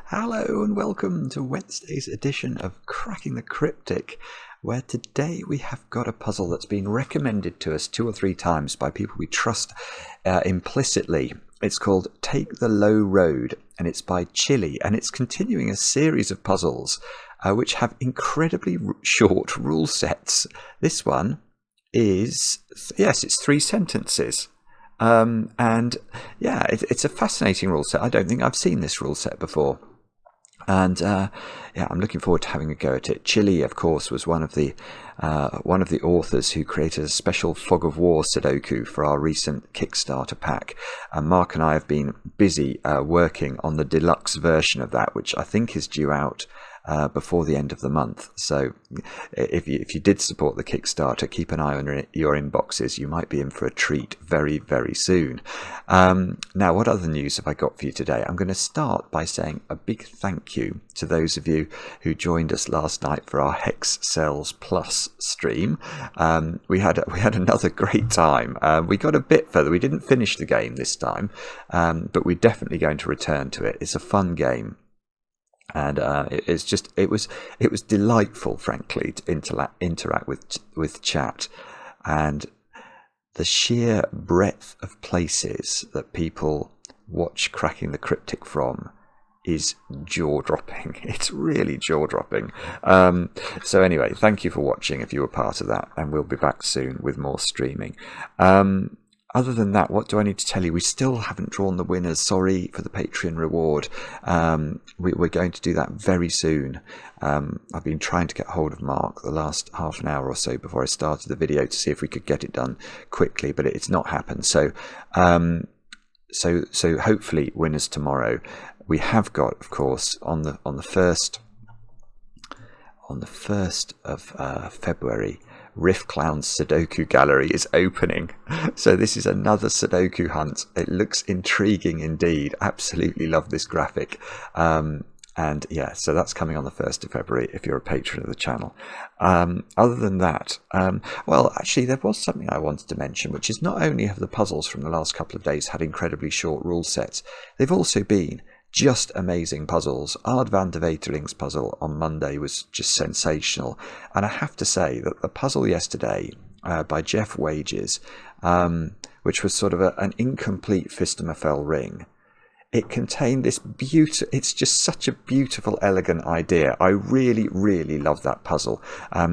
Hello and welcome to Wednesday's edition of Cracking the Cryptic, where today we have got a puzzle that's been recommended to us 2 or 3 times by people we trust implicitly. It's called Take the Low Road, and it's by Chili, and it's continuing a series of puzzles which have incredibly short rule sets. This one is, yes, it's 3 sentences. And yeah, it's a fascinating rule set. I don't think I've seen this rule set before. And yeah, I'm looking forward to having a go at it. Chili, of course, was one of the authors who created a special Fog of War Sudoku for our recent Kickstarter pack. And Mark and I have been busy working on the deluxe version of that, which I think is due out before the end of the month. So if you did support the Kickstarter, keep an eye on your inboxes. You might be in for a treat very, very soon. Now, what other news have I got for you today? I'm going to start by saying a big thank you to those of you who joined us last night for our Hexcells Plus stream. We had another great time. We got a bit further. We didn't finish the game this time, but we're definitely going to return to it. It's a fun game. And it was delightful, frankly, to interact with chat, and the sheer breadth of places that people watch Cracking the Cryptic from is jaw-dropping. It's really jaw-dropping. So anyway, thank you for watching if you were part of that, and we'll be back soon with more streaming. Other than that, what do I need to tell you? We still haven't drawn the winners. Sorry for the Patreon reward. We're going to do that very soon. I've been trying to get hold of Mark the last half an hour or so before I started the video to see if we could get it done quickly, but it's not happened. So hopefully winners tomorrow. We have got, of course, on the 1st of February, Riffclown's Sudoku gallery is opening. So this is another Sudoku hunt. It looks intriguing indeed. Absolutely love this graphic. And yeah, so that's coming on the 1st of February if you're a patron of the channel. Other than that, well, actually, there was something I wanted to mention, which is not only have the puzzles from the last couple of days had incredibly short rule sets, they've also been just amazing puzzles. Ard van der Wetering's puzzle on Monday was just sensational. And I have to say that the puzzle yesterday by Jeff Wages, which was sort of an incomplete Fistamafell ring, it contained this it's just such a beautiful, elegant idea. I really, really love that puzzle.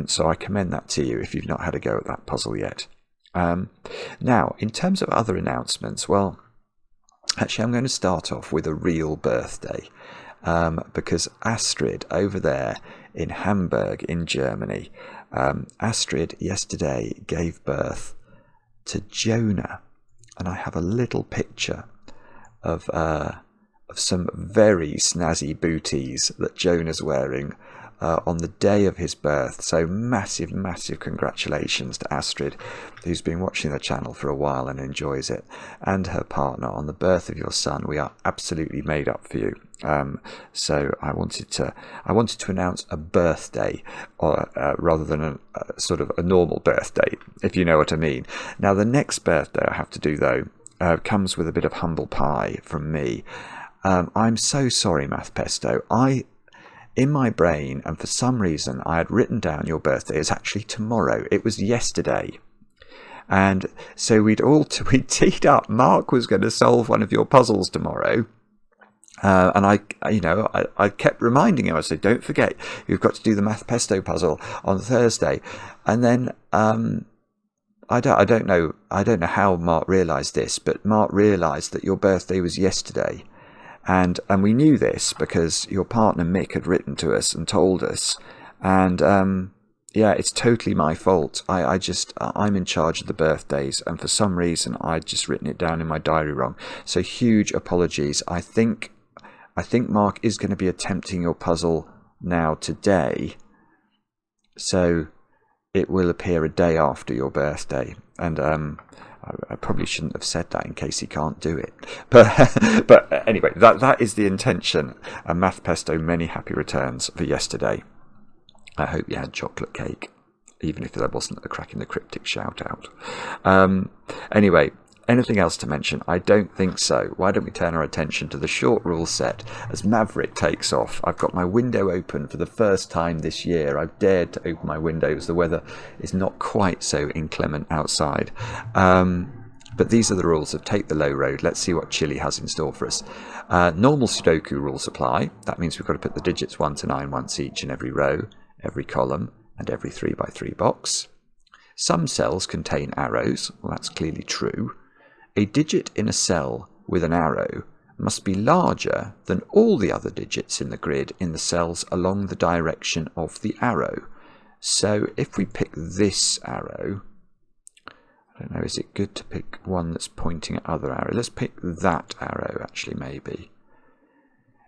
So I commend that to you if you've not had a go at that puzzle yet. Now, in terms of other announcements, well, actually, I'm going to start off with a real birthday, because Astrid over there in Hamburg in Germany, Astrid yesterday gave birth to Jonah, and I have a little picture of some very snazzy booties that Jonah's wearing on the day of his birth. So massive, massive congratulations to Astrid, who's been watching the channel for a while and enjoys it, and her partner on the birth of your son. We are absolutely made up for you. So I wanted to announce a birthday, rather than a sort of a normal birthday, if you know what I mean. Now, the next birthday I have to do, though, comes with a bit of humble pie from me. I'm so sorry, Math Pesto. In my brain, and for some reason, I had written down your birthday as actually tomorrow. It was yesterday. And so we'd teed up. Mark was going to solve one of your puzzles tomorrow. And I kept reminding him. I said, don't forget, you've got to do the Math Pesto puzzle on Thursday. And then I don't know how Mark realised this, but Mark realised that your birthday was yesterday. And we knew this because your partner Mick had written to us and told us. And yeah, it's totally my fault. I'm in charge of the birthdays, and for some reason I'd just written it down in my diary wrong. So huge apologies. I think Mark is going to be attempting your puzzle now today. So it will appear a day after your birthday. And I probably shouldn't have said that in case he can't do it. But anyway, that is the intention. And Math Pesto, many happy returns for yesterday. I hope you had chocolate cake, even if there wasn't a Cracking the Cryptic shout out. Anyway, Anything else to mention? I don't think so. Why don't we turn our attention to the short rule set as Maverick takes off. I've got my window open for the first time this year. I've dared to open my window as the weather is not quite so inclement outside. But these are the rules of Take the Low Road. Let's see what Chile has in store for us. Normal Sudoku rules apply. That means we've got to put the digits 1 to 9 once each in every row, every column, and every 3x3 box. Some cells contain arrows. Well, that's clearly true. A digit in a cell with an arrow must be larger than all the other digits in the grid in the cells along the direction of the arrow. So if we pick this arrow, I don't know, is it good to pick one that's pointing at other arrows? Let's pick that arrow, actually, maybe.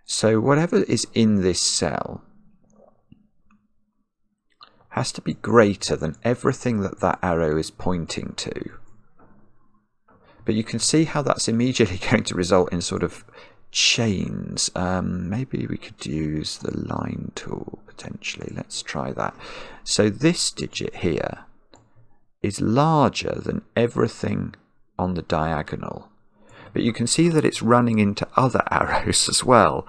So whatever is in this cell has to be greater than everything that that arrow is pointing to. But you can see how that's immediately going to result in sort of chains. Maybe we could use the line tool, potentially. Let's try that. So this digit here is larger than everything on the diagonal. But you can see that it's running into other arrows as well.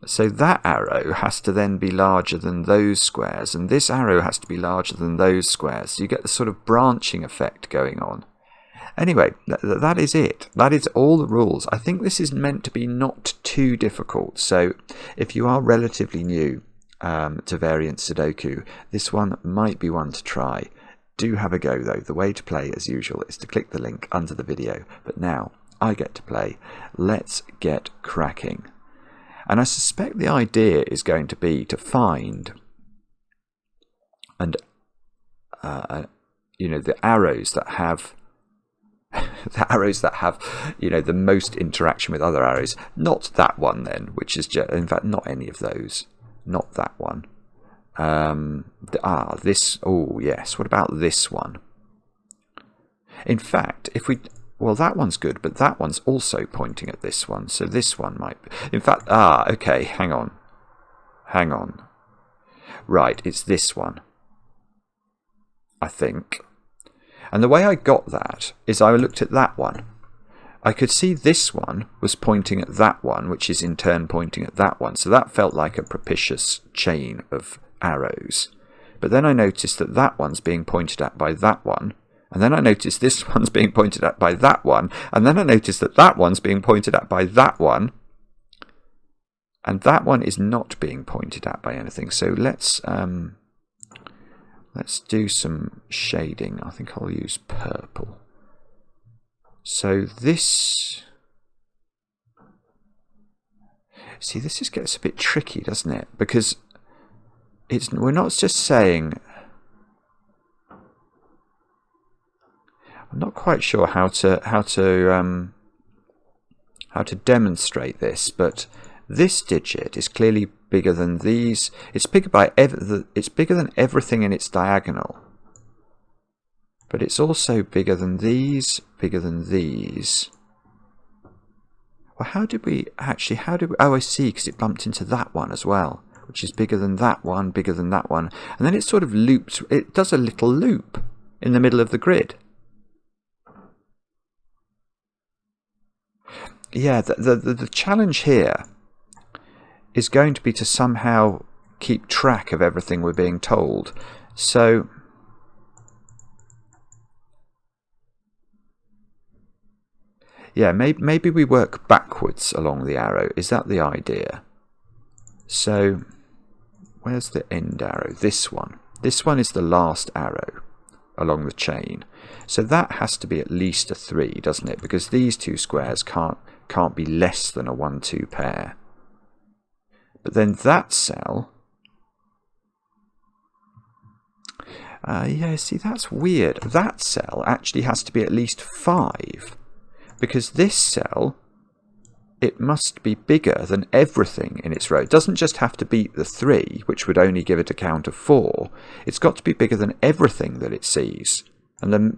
So that arrow has to then be larger than those squares, and this arrow has to be larger than those squares. So you get the sort of branching effect going on. Anyway, that is it. That is all the rules. I think this is meant to be not too difficult. So if you are relatively new to variant Sudoku, this one might be one to try. Do have a go though. The way to play, as usual, is to click the link under the video. But now I get to play. Let's get cracking. And I suspect the idea is going to be to find and the arrows that have the most interaction with other arrows. Not that one then, which is just, in fact, not any of those. Not that one. This. Oh yes. What about this one? In fact, if we. Well, that one's good, but that one's also pointing at this one, so this one might be. In fact, okay, hang on. Right, it's this one, I think. And the way I got that is I looked at that one. I could see this one was pointing at that one, which is in turn pointing at that one, so that felt like a propitious chain of arrows. But then I noticed that that one's being pointed at by that one. And then I noticed this one's being pointed at by that one. And then I noticed that that one's being pointed at by that one. And that one is not being pointed at by anything. So let's do some shading. I think I'll use purple. So this... See, this just gets a bit tricky, doesn't it? Because we're not just saying... I'm not quite sure how to demonstrate this, but this digit is clearly bigger than these. It's bigger than everything in its diagonal, but it's also bigger than these. Bigger than these. Well, how did we? Oh, I see, because it bumped into that one as well, which is bigger than that one, bigger than that one, and then it sort of loops. It does a little loop in the middle of the grid. Yeah, the challenge here is going to be to somehow keep track of everything we're being told. So yeah, maybe we work backwards along the arrow. Is that the idea? So where's the end arrow? This one. This one is the last arrow along the chain. So that has to be at least a 3, doesn't it? Because these two squares can't be less than a 1-2 pair. But then that cell... yeah, see, that's weird. That cell actually has to be at least 5. Because this cell, it must be bigger than everything in its row. It doesn't just have to beat the 3, which would only give it a count of 4. It's got to be bigger than everything that it sees. And then,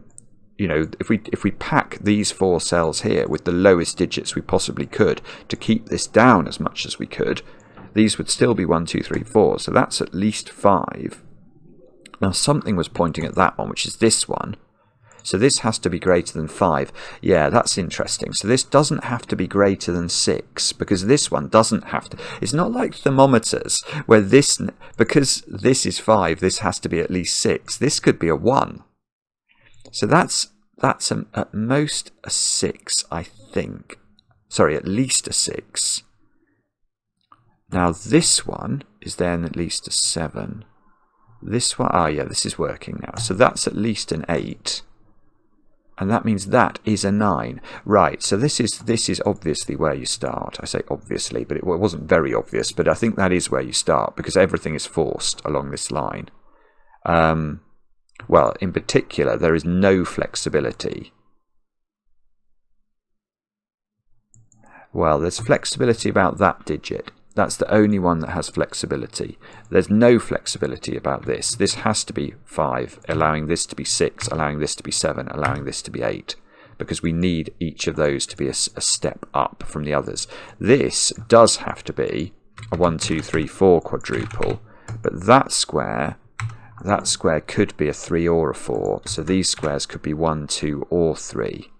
if we pack these 4 cells here with the lowest digits we possibly could to keep this down as much as we could, these would still be 1, 2, 3, 4. So that's at least 5. Now something was pointing at that one, which is this one. So this has to be greater than 5. Yeah, that's interesting. So this doesn't have to be greater than 6, because this one doesn't have to. It's not like thermometers, where this, because this is 5, this has to be at least 6. This could be a 1. So that's at most a 6, I think. Sorry, at least a 6. Now this one is then at least a 7. This one, yeah, this is working now. So that's at least an 8. And that means that is a 9. Right, so this is obviously where you start. I say obviously, but it wasn't very obvious. But I think that is where you start, because everything is forced along this line. Well, in particular, there is no flexibility. Well, there's flexibility about that digit. That's the only one that has flexibility. There's no flexibility about this. This has to be 5, allowing this to be 6, allowing this to be 7, allowing this to be 8, because we need each of those to be a step up from the others. This does have to be a 1, 2, 3, 4 quadruple, but that square could be a 3 or a 4. So these squares could be 1, 2, or 3.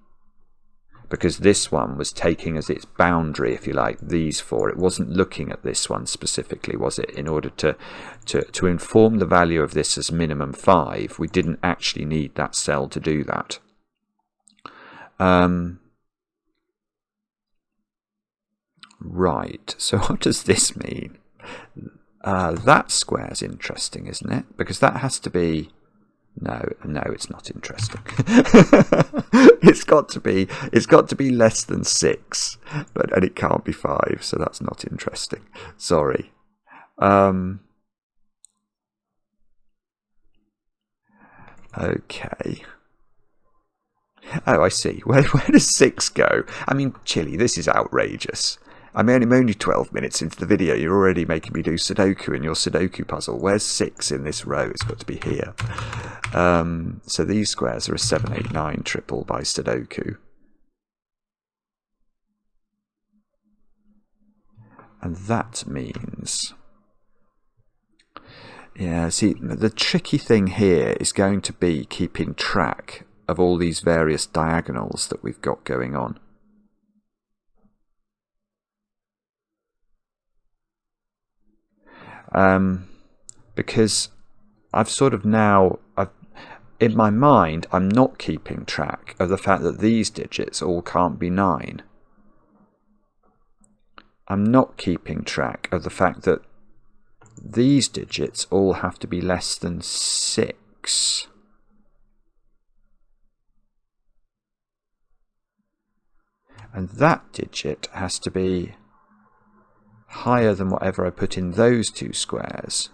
Because this one was taking as its boundary, if you like, these 4. It wasn't looking at this one specifically, was it? In order to inform the value of this as minimum 5, we didn't actually need that cell to do that. Right, so what does this mean? That square's interesting, isn't it? Because that has to be... No, it's not interesting. It's got to be less than 6, and it can't be 5, so that's not interesting. Sorry. Okay. Oh, I see. Where does 6 go? I mean, Chili, this is outrageous. I'm only 12 minutes into the video. You're already making me do Sudoku in your Sudoku puzzle. Where's 6 in this row? It's got to be here. So these squares are a 7, 8, 9 triple by Sudoku. And that means... Yeah, see, the tricky thing here is going to be keeping track of all these various diagonals that we've got going on. Because I've sort of now, in my mind, I'm not keeping track of the fact that these digits all can't be 9. I'm not keeping track of the fact that these digits all have to be less than 6. And that digit has to be higher than whatever I put in those two squares.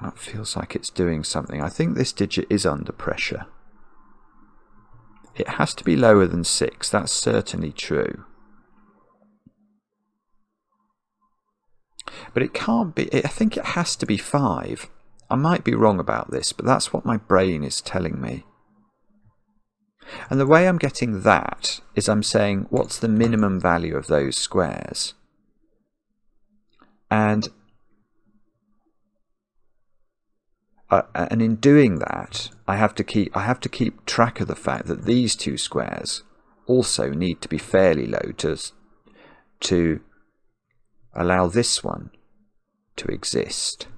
That feels like it's doing something. I think this digit is under pressure. It has to be lower than 6, that's certainly true. But it can't be, I think it has to be 5. I might be wrong about this, but that's what my brain is telling me. And the way I'm getting that is I'm saying, what's the minimum value of those squares? And in doing that, I have to keep track of the fact that these two squares also need to be fairly low to allow this one to exist.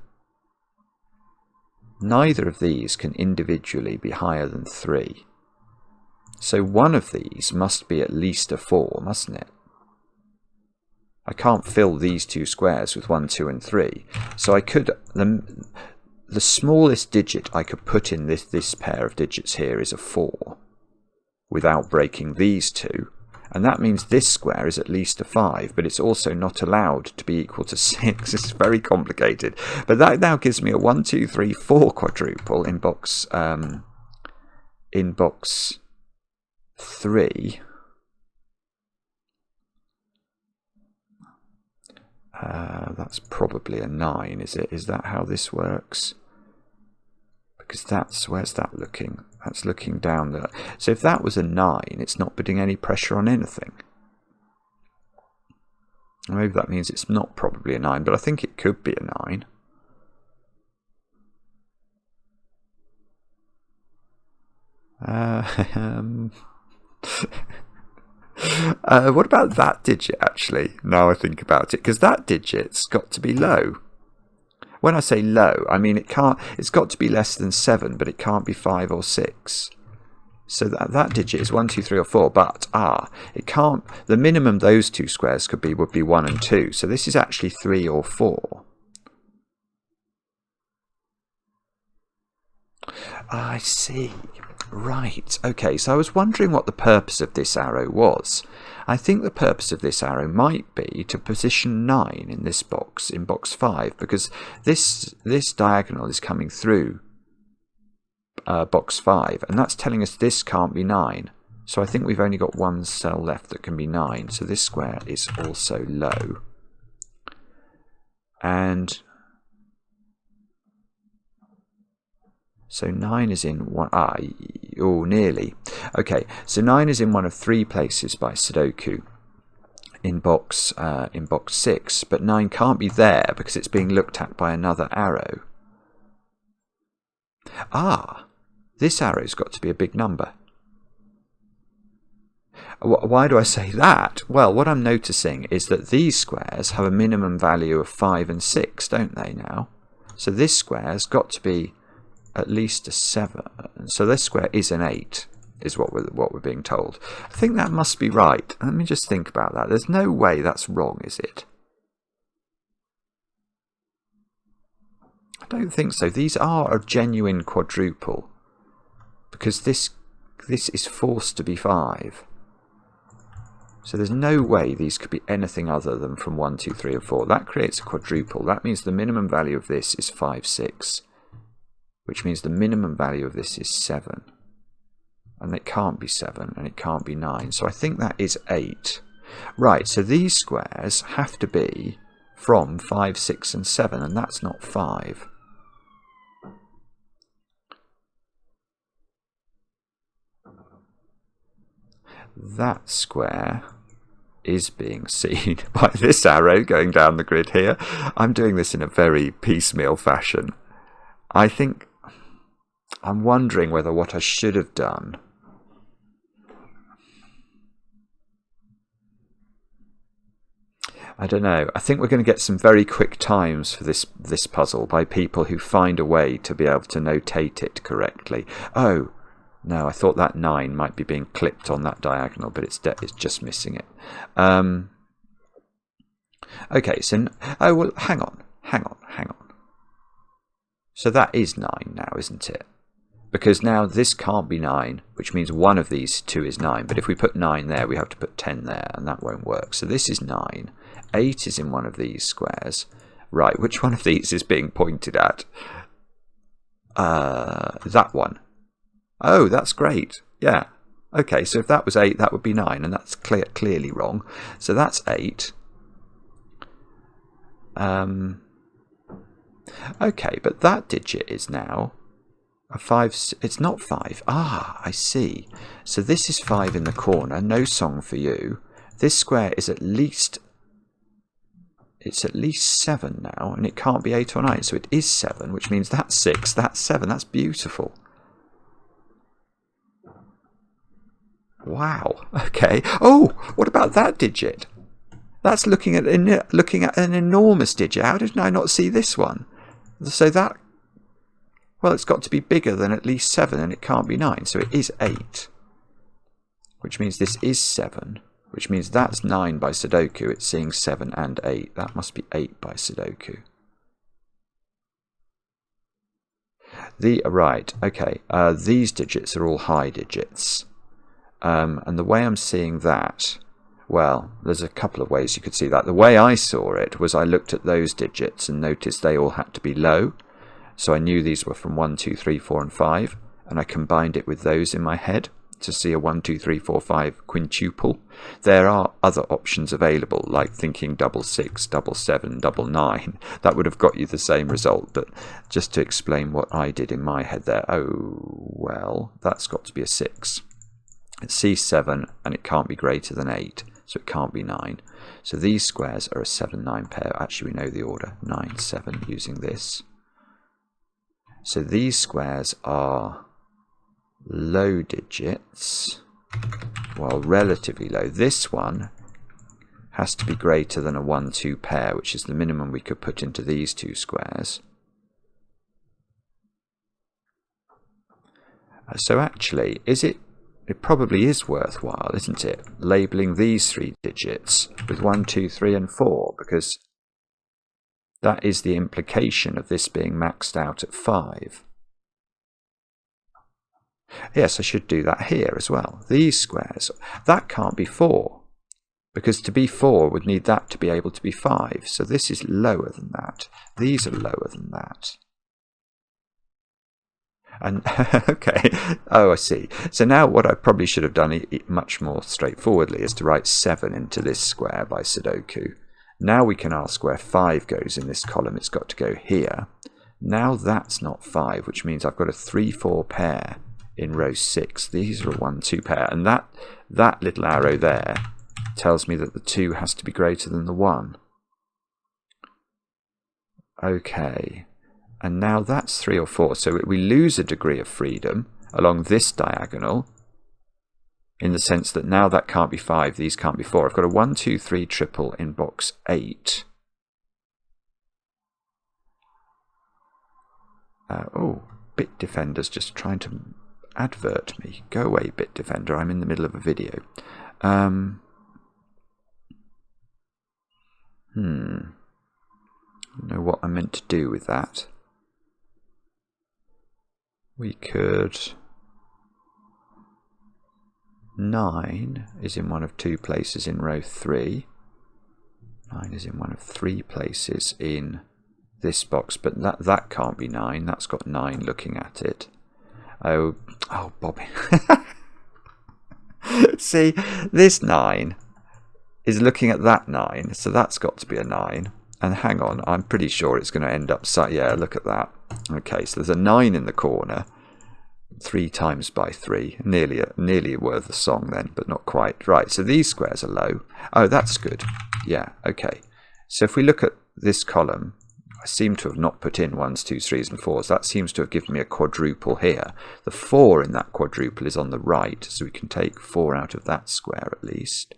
Neither of these can individually be higher than 3. So one of these must be at least a 4, mustn't it? I can't fill these two squares with 1, 2, and 3. So I could... The smallest digit I could put in this pair of digits here is a 4 without breaking these two. And that means this square is at least a 5, but it's also not allowed to be equal to 6. It's very complicated. But that now gives me a 1, 2, 3, 4 quadruple in box 3. That's probably a 9, is it? Is that how this works? Because where's that looking? That's looking down there. So if that was a 9, it's not putting any pressure on anything. Maybe that means it's not probably a 9, but I think it could be a 9. What about that digit, actually, now I think about it? Because that digit's got to be low. When I say low, I mean it's got to be less than 7, but it can't be 5 or 6. So that digit is 1, 2, 3 or 4, but it can't. The minimum those two squares would be 1 and 2. So this is actually 3 or 4. I see. Right. Okay, so I was wondering what the purpose of this arrow was. I think the purpose of this arrow might be to position 9 in this box, in box 5, because this diagonal is coming through box 5, and that's telling us this can't be 9. So I think we've only got one cell left that can be 9. So this square is also low. And so 9 is in one. Nearly. Okay, so 9 is in one of 3 places by Sudoku in box 6, but 9 can't be there because it's being looked at by another arrow. This arrow's got to be a big number. Why do I say that? Well, what I'm noticing is that these squares have a minimum value of 5 and 6, don't they now? So this square's got to be at least a 7. So this square is an 8, is what we're being told. I think that must be right. Let me just think about that. There's no way that's wrong, is it? I don't think so. These are a genuine quadruple, because this is forced to be 5. So there's no way these could be anything other than from 1, 2, 3 and 4. That creates a quadruple. That means the minimum value of this is 5, 6. Which means the minimum value of this is 7. And it can't be 7, and it can't be 9. So I think that is 8. Right, so these squares have to be from 5, 6 and 7, and that's not 5. That square is being seen by this arrow going down the grid here. I'm doing this in a very piecemeal fashion. I'm wondering whether what I should have done I don't know. I think we're going to get some very quick times for this puzzle by people who find a way to be able to notate it correctly. Oh, no, I thought that 9 might be being clipped on that diagonal, but it's just missing it. Okay, so well, hang on. So that is 9 now, isn't it? Because now this can't be 9, which means one of these two is 9. But if we put 9 there, we have to put 10 there, and that won't work. So this is 9. 8 is in one of these squares. Right, which one of these is being pointed at? That one. Oh, that's great. Yeah. Okay, so if that was 8, that would be 9, and that's clearly wrong. So that's 8. Okay, but that digit is now a 5. It's not 5. I see. So this is 5 in the corner. No song for you. This square is at least... It's at least 7 now, and it can't be 8 or 9. So it is 7, which means that's 6. That's 7. That's beautiful. Wow. Okay. Oh, what about that digit? That's looking at an enormous digit. How did I not see this one? So that, well, it's got to be bigger than at least 7, and it can't be 9. So it is 8, which means this is 7, which means that's 9 by Sudoku. It's seeing 7 and 8. That must be 8 by Sudoku. Right, okay. These digits are all high digits. And the way I'm seeing that, well, there's a couple of ways you could see that. The way I saw it was I looked at those digits and noticed they all had to be low. So I knew these were from 1, 2, 3, 4 and 5. And I combined it with those in my head to see a 1, 2, 3, 4, 5 quintuple. There are other options available, like thinking double 6, double 7, double 9. That would have got you the same result. But just to explain what I did in my head there, oh, well, that's got to be a 6. It's C7 and it can't be greater than 8. so it can't be 9. So these squares are a 7, 9 pair. Actually, we know the order, 9, 7, using this. So these squares are low digits, well, relatively low. This one has to be greater than a 1, 2 pair, which is the minimum we could put into these two squares. So actually, it probably is worthwhile, isn't it, labelling these 3 digits with 1, 2, 3 and 4, because that is the implication of this being maxed out at 5. Yes, I should do that here as well. These squares, that can't be 4, because to be 4 would need that to be able to be 5. So this is lower than that. These are lower than that. And okay, oh, I see. So now what I probably should have done much more straightforwardly is to write 7 into this square by Sudoku. Now we can ask where 5 goes in this column. It's got to go here. Now that's not 5, which means I've got a 3, 4 pair in row 6. These are a 1, 2 pair. And that little arrow there tells me that the 2 has to be greater than the 1. Okay. And now that's 3 or 4. So we lose a degree of freedom along this diagonal, in the sense that now that can't be 5, these can't be 4. I've got a 1, 2, 3 triple in box 8. Oh, Bitdefender's just trying to advert me. Go away, Bitdefender. I'm in the middle of a video. I don't know what I meant to do with that. We could... 9 is in one of 2 places in row 3. 9 is in one of 3 places in this box, but that can't be 9. That's got 9 looking at it. Oh, Bobby. See, this 9 is looking at that 9, so that's got to be a 9. And hang on, I'm pretty sure it's going to end up... yeah, look at that. Okay, so there's a 9 in the corner. 3 times by 3. Nearly worth a song then, but not quite. Right, so these squares are low. Oh, that's good. Yeah, okay. So if we look at this column, I seem to have not put in 1s, 2s, 3s and 4s. That seems to have given me a quadruple here. The 4 in that quadruple is on the right, so we can take 4 out of that square at least.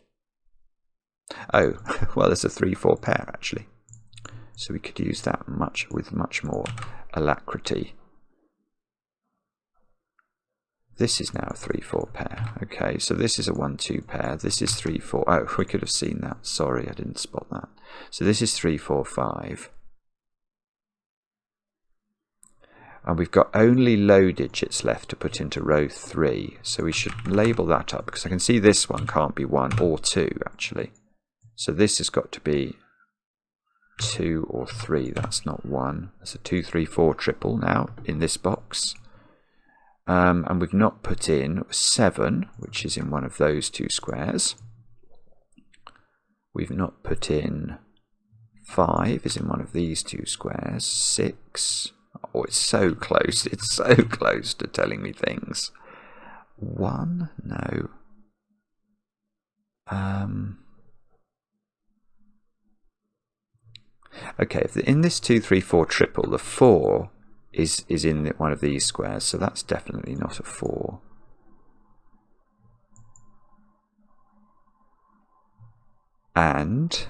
Oh, well, there's a 3, 4 pair actually. So we could use that with much more alacrity. This is now a 3, 4 pair. Okay, so this is a 1, 2 pair. This is 3, 4. Oh, we could have seen that. Sorry, I didn't spot that. So this is 3, 4, 5. And we've got only low digits left to put into row 3. So we should label that up, because I can see this one can't be 1 or 2, actually. So this has got to be 2 or 3. That's not 1. That's a 2, 3, 4 triple now in this box. And we've not put in 7, which is in one of those 2 squares. We've not put in 5, is in one of these 2 squares. 6. Oh, it's so close. It's so close to telling me things. 1? No. Okay, if in this 2, 3, 4 triple, the 4 is in one of these squares, so that's definitely not a 4. And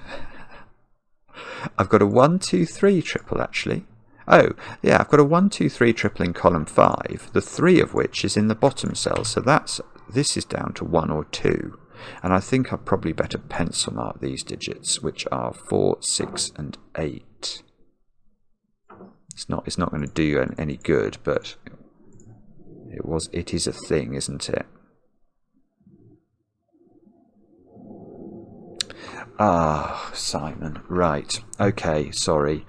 I've got a 1, 2, 3 triple actually. Oh, yeah, I've got a 1, 2, 3 triple in column 5, the 3 of which is in the bottom cell, so this is down to 1 or 2. And I think I'd probably better pencil mark these digits, which are 4, 6 and 8. It's not going to do you any good, but it is a thing, isn't it? Ah, Simon. Right. Okay, sorry.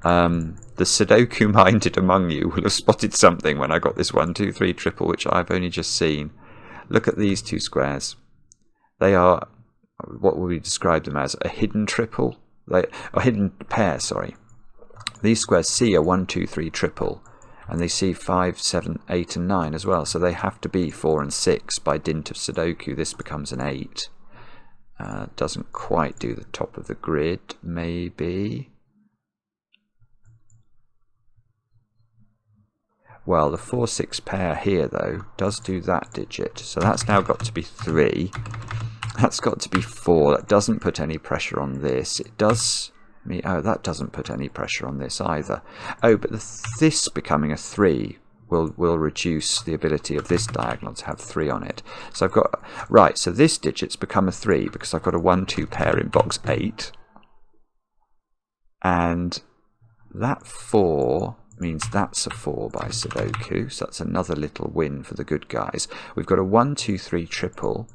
The Sudoku-minded among you will have spotted something when I got this 1, 2, 3 triple, which I've only just seen. Look at these 2 squares. They are, what would we describe them as? A hidden triple? A hidden pair, sorry. These squares see a 1, 2, 3 triple, and they see 5, 7, 8 and 9 as well, so they have to be 4 and 6 by dint of Sudoku. This becomes an 8. Doesn't quite do the top of the grid, maybe. Well, the 4, 6 pair here, though, does do that digit. So that's now got to be 3. That's got to be 4. That doesn't put any pressure on this. It does... Oh, that doesn't put any pressure on this either. Oh, but this becoming a 3 will reduce the ability of this diagonal to have 3 on it. So I've got... Right, so this digit's become a 3 because I've got a 1, 2 pair in box 8. And that 4... means that's a 4 by Sudoku, so that's another little win for the good guys. We've got a 1, 2, 3 triple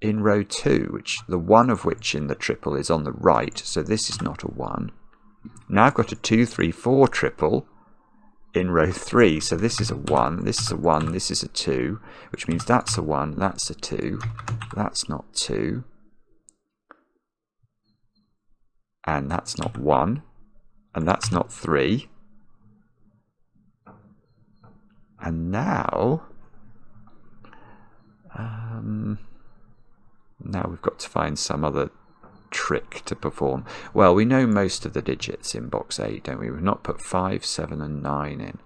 in row 2, which the one of which in the triple is on the right, so this is not a 1. Now I've got a 2, 3, 4 triple in row 3, so this is a 1, this is a 1, this is a 2, which means that's a 1, that's a 2, that's not 2, and that's not 1, and that's not 3. And now, now we've got to find some other trick to perform. Well, we know most of the digits in box 8, don't we? We've not put 5, 7 and 9 in.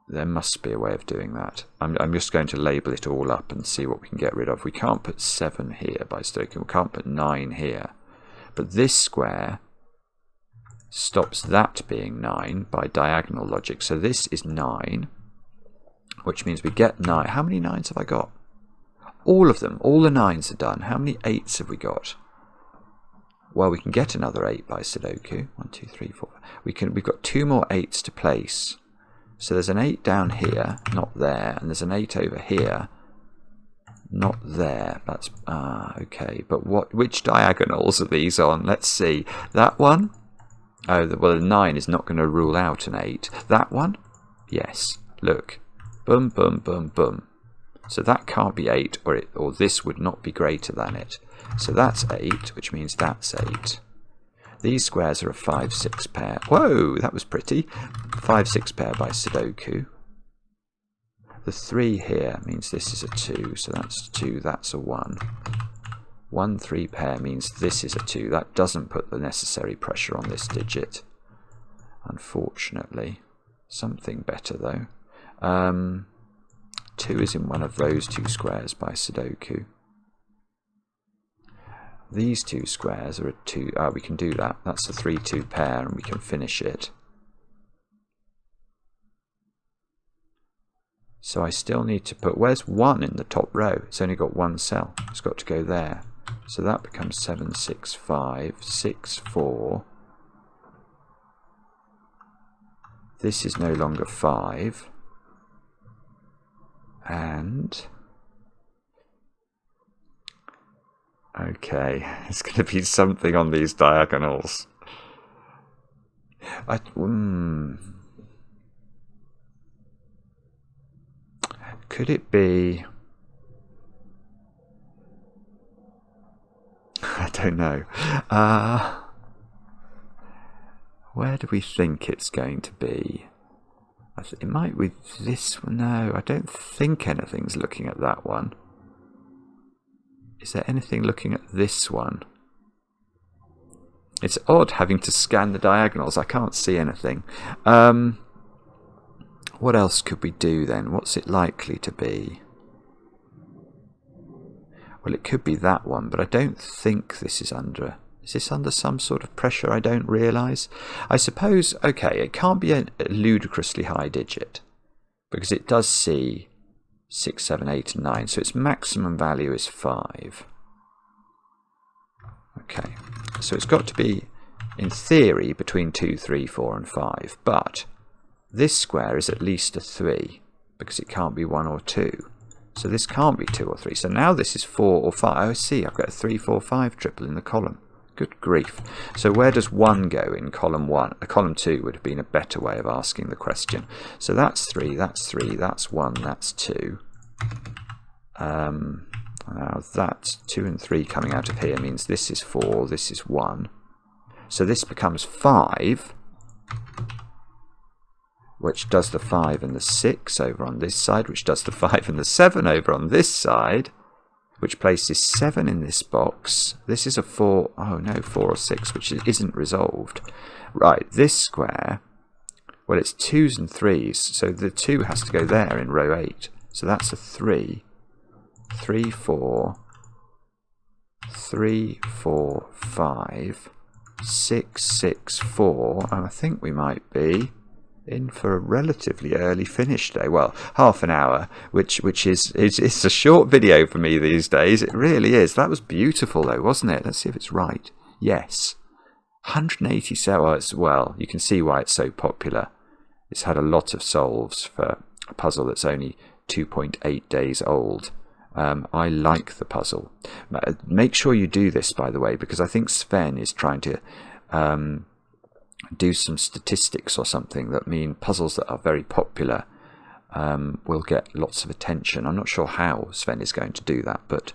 There must be a way of doing that. I'm just going to label it all up and see what we can get rid of. We can't put 7 here by Sudoku. We can't put 9 here. But this square stops that being 9 by diagonal logic. So this is 9, which means we get 9. How many 9s have I got? All of them. All the 9s are done. How many 8s have we got? Well, we can get another 8 by Sudoku. 1, 2, 3, 4. We've got 2 more 8s to place. So there's an 8 down here, not there, and there's an 8 over here, not there. That's okay. But which diagonals are these on? Let's see. That one. Oh, well, the 9 is not going to rule out an 8. That one? Yes. Look. Boom, boom, boom, boom. So that can't be 8, or this would not be greater than it. So that's 8, which means that's 8. These squares are a 5, 6 pair. Whoa, that was pretty. 5, 6 pair by Sudoku. The 3 here means this is a 2, so that's 2, that's a 1. 1, 3 pair means this is a 2. That doesn't put the necessary pressure on this digit, unfortunately. Something better, though. 2 is in one of those 2 squares by Sudoku. These 2 squares are a 2. We can do that. That's a 3, 2 pair, and we can finish it. So I still need to put... Where's 1 in the top row? It's only got 1 cell. It's got to go there. So that becomes 7, 6, 5, 6, 4. This is no longer 5. And... okay, it's going to be something on these diagonals. Could it be... I don't know. Where do we think it's going to be? It might be this one. No, I don't think anything's looking at that one. Is there anything looking at this one? It's odd having to scan the diagonals. I can't see anything. What else could we do then? What's it likely to be? Well, it could be that one, but I don't think this is under... Is this under some sort of pressure I don't realise? I suppose, okay, it can't be a ludicrously high digit, because it does see 6, 7, 8 and 9, so its maximum value is 5. Okay, so it's got to be, in theory, between 2, 3, 4 and 5, but this square is at least a 3, because it can't be 1 or 2. So this can't be 2 or 3. So now this is 4 or 5. Oh, I see, I've got a 3, 4, 5 triple in the column. Good grief. So where does 1 go in column 1? Column 2 would have been a better way of asking the question. So that's 3, that's 3, that's 1, that's 2. Now that 2 and 3 coming out of here means this is 4, this is 1. So this becomes 5, which does the 5 and the 6 over on this side, which does the 5 and the 7 over on this side. which places 7 in this box. This is a 4, oh no, 4 or 6, which isn't resolved. Right, this square, well, it's 2s and 3s, so the 2 has to go there in row 8. So that's a 3, 3, 4, 3, 4, 5, 6, 6, 4, and I think we might be in for a relatively early finish day. Well, half an hour, which is it's a short video for me these days. It really is. That was beautiful though, wasn't it? Let's see if it's right. Yes. 180 cells. Well, you can see why it's so popular. It's had a lot of solves for a puzzle that's only 2.8 days old. I like the puzzle. Make sure you do this, by the way, because I think Sven is trying to do some statistics or something that mean puzzles that are very popular will get lots of attention. I'm not sure how Sven is going to do that, but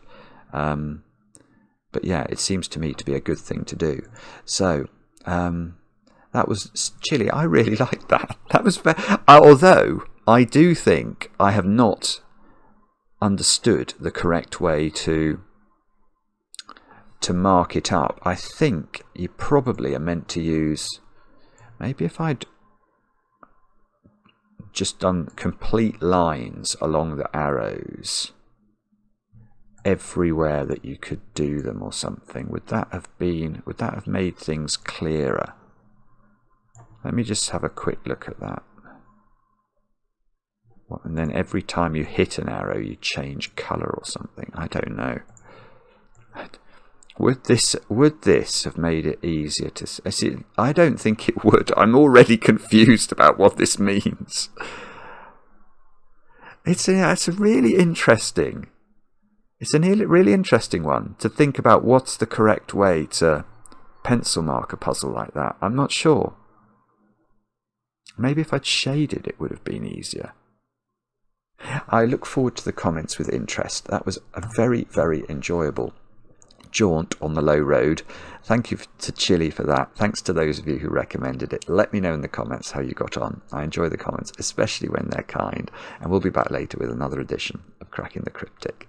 yeah, it seems to me to be a good thing to do. So that was chilly. I really liked that. That was although I do think I have not understood the correct way to mark it up. I think you probably are meant to use, maybe if I'd just done complete lines along the arrows everywhere that you could do them or something, would that have made things clearer? Let me just have a quick look at that. And then every time you hit an arrow you change colour or something. I don't know. Would this have made it easier to see? I don't think it would. I'm already confused about what this means. It's a really interesting. It's a really interesting one to think about. What's the correct way to pencil mark a puzzle like that? I'm not sure. Maybe if I'd shaded it would have been easier. I look forward to the comments with interest. That was a very, very enjoyable jaunt on the low road. Thank you to Chili for that. Thanks to those of you who recommended it. Let me know in the comments how you got on. I enjoy the comments, especially when they're kind. And we'll be back later with another edition of Cracking the Cryptic.